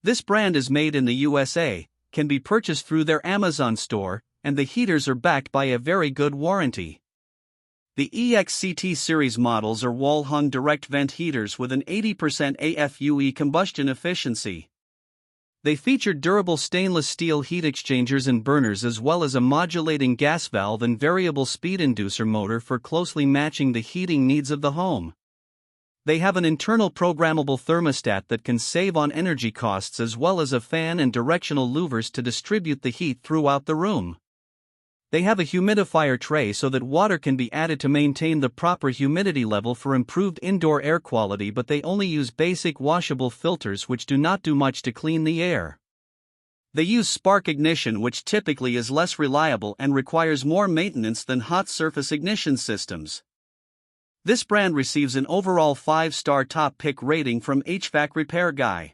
This brand is made in the USA, can be purchased through their Amazon store, and the heaters are backed by a very good warranty. The EXCT series models are wall-hung direct vent heaters with an 80% AFUE combustion efficiency. They feature durable stainless steel heat exchangers and burners, as well as a modulating gas valve and variable speed inducer motor for closely matching the heating needs of the home. They have an internal programmable thermostat that can save on energy costs, as well as a fan and directional louvers to distribute the heat throughout the room. They have a humidifier tray so that water can be added to maintain the proper humidity level for improved indoor air quality, but they only use basic washable filters which do not do much to clean the air. They use spark ignition, which typically is less reliable and requires more maintenance than hot surface ignition systems. This brand receives an overall 5-star top pick rating from HvacRepairGuy.